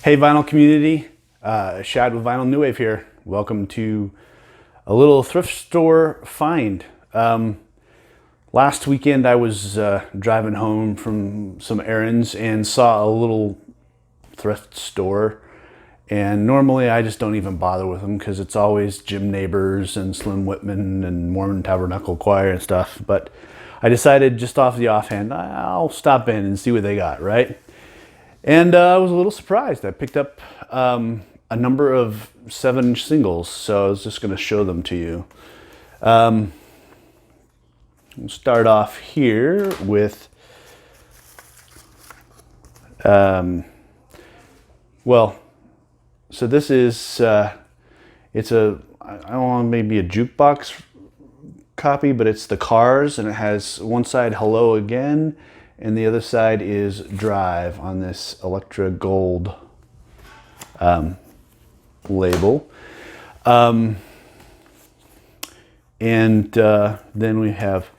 Hey vinyl community, Shad with Vinyl New Wave here. Welcome to a little thrift store find. Last weekend I was driving home from some errands and saw a little thrift store, and normally I just don't even bother with them because it's always Jim Neighbors and Slim Whitman and Mormon Tabernacle Choir and stuff, but I decided just off the offhand I'll stop in and see what they got, right? And I was a little surprised. I picked up a number of 7-inch singles, so I was just going to show them to you. We'll start off here with, so this is, it's a, I don't know, maybe a jukebox copy, but it's the Cars, and it has one side Hello Again, and the other side is Drive on this Electra Gold label. And then we have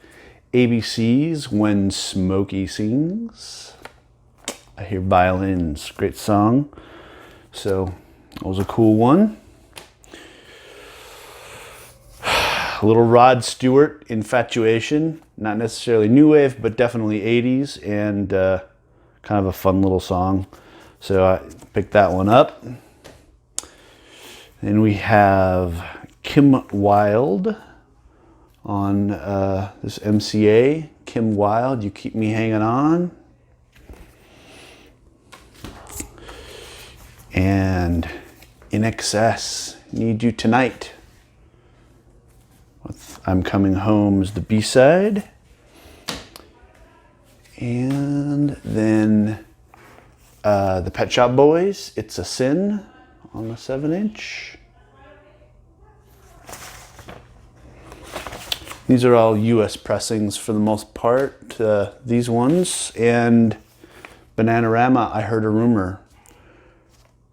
ABC's When Smokey Sings. I Hear Violins, great song. So that was a cool one. A little Rod Stewart, Infatuation. Not necessarily new wave, but definitely 80s, and kind of a fun little song. So I picked that one up. Then we have Kim Wilde on this MCA. Kim Wilde, You Keep Me Hanging On. And In Excess, Need You Tonight. With I'm Coming Home is the B-side. And then the Pet Shop Boys, It's a Sin on the 7-inch. These are all US pressings for the most part, these ones. And Bananarama, I Heard a Rumor.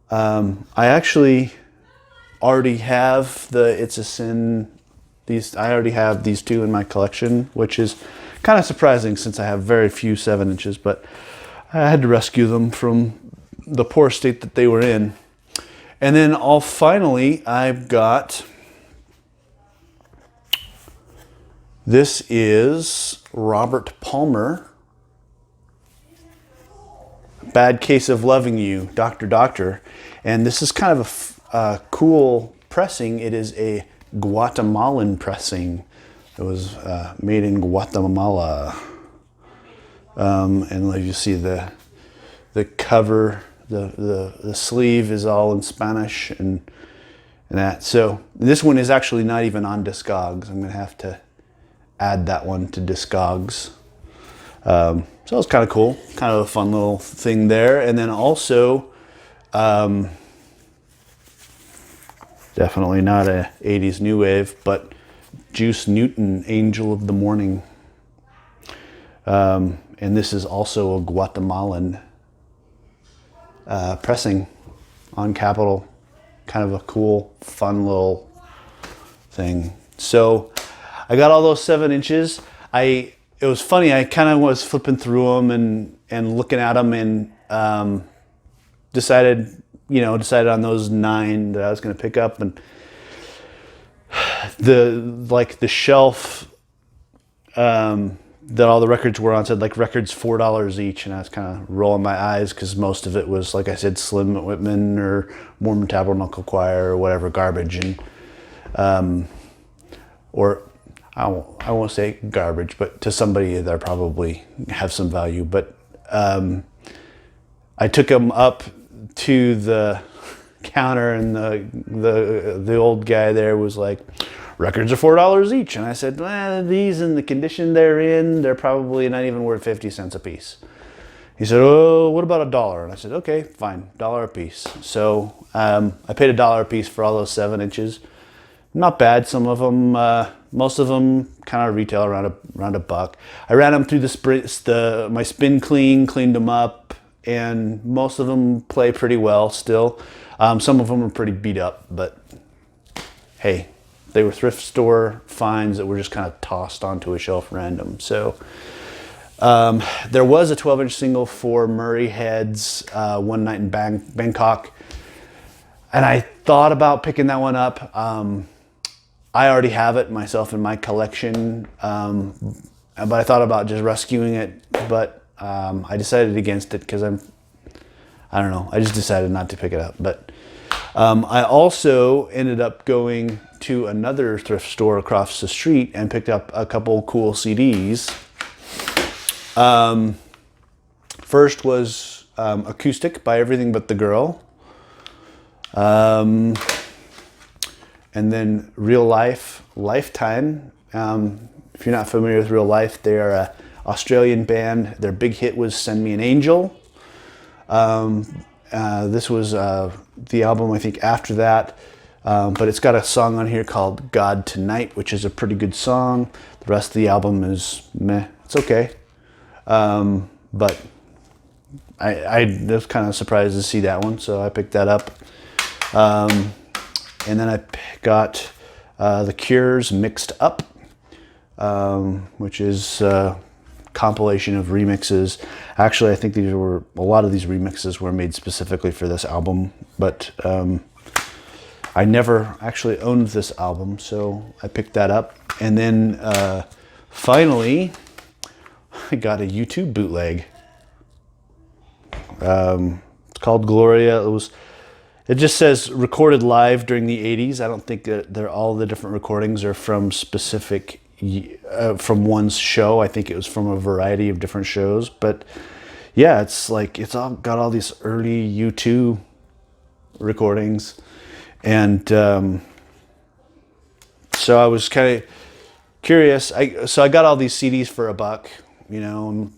I actually already have the It's a Sin. I already have these two in my collection, which is kind of surprising since I have very few 7-inches, but I had to rescue them from the poor state that they were in. And then finally, I've got, this is Robert Palmer, Bad Case of Loving You, Dr. Doctor. And this is kind of a cool pressing. It is a Guatemalan pressing. It was made in Guatemala. And like you see the cover, the sleeve is all in Spanish and that. So this one is actually not even on Discogs. I'm gonna have to add that one to Discogs. So it was kind of cool, kind of a fun little thing there. And then also, definitely not a 80s new wave, but Juice Newton, Angel of the Morning. And this is also a Guatemalan pressing on Capitol. Kind of a cool, fun little thing. So I got all those 7-inches. It was funny, I kind of was flipping through them and looking at them, and decided on those 9 that I was going to pick up. And the shelf that all the records were on said like records $4 each, and I was kind of rolling my eyes because most of it was, like I said, Slim Whitman or Mormon Tabernacle Choir or whatever garbage, and or I won't say garbage, but to somebody that probably have some value. But I took them up to the counter, and the old guy there was like, records are $4 each. And I said, well, these in the condition they're in, they're probably not even worth 50 cents a piece. He said, oh, what about $1? And I said, okay, fine, $1 a piece. So I paid $1 a piece for all those 7-inches. Not bad. Some of them, most of them kind of retail around $1. I ran them through my spin cleaned them up, and most of them play pretty well still. Some of them are pretty beat up, but hey, they were thrift store finds that were just kind of tossed onto a shelf random. So There was a 12-inch single for Murray Head's One Night in Bangkok, and I thought about picking that one up. I already have it myself in my collection, but I thought about just rescuing it, but I decided against it because I don't know, I just decided not to pick it up. But I also ended up going to another thrift store across the street and picked up a couple cool CDs. First was Acoustic by Everything But the Girl. And then Real Life, Lifetime. If you're not familiar with Real Life, they are an Australian band. Their big hit was Send Me an Angel. This was the album, I think, after that. But it's got a song on here called God Tonight, which is a pretty good song. The rest of the album is meh. It's okay. But I was kind of surprised to see that one, so I picked that up. And then I got The Cure's Mixed Up, which is a compilation of remixes. Actually, I think a lot of these remixes were made specifically for this album, but I never actually owned this album, so I picked that up. And then finally, I got a YouTube bootleg. It's called Gloria. It just says recorded live during the 80s. I don't think that all the different recordings are from specific, from one's show. I think it was from a variety of different shows. But yeah, it's all got all these early U2 recordings. And so I was kind of curious. So I got all these CDs for $1, you know, and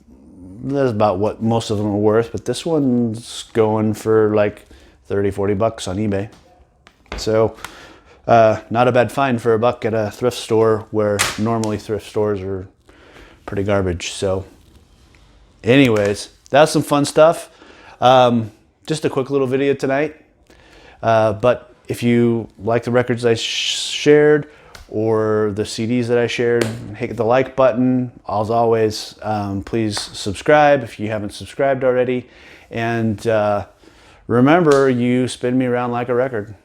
that's about what most of them are worth. But this one's going for like $30-40 on eBay. So not a bad find for $1 at a thrift store, where normally thrift stores are pretty garbage. So anyways, that's some fun stuff. Just a quick little video tonight. But if you like the records I shared or the CDs that I shared, hit the like button. As always, please subscribe if you haven't subscribed already. And remember, you spin me around like a record.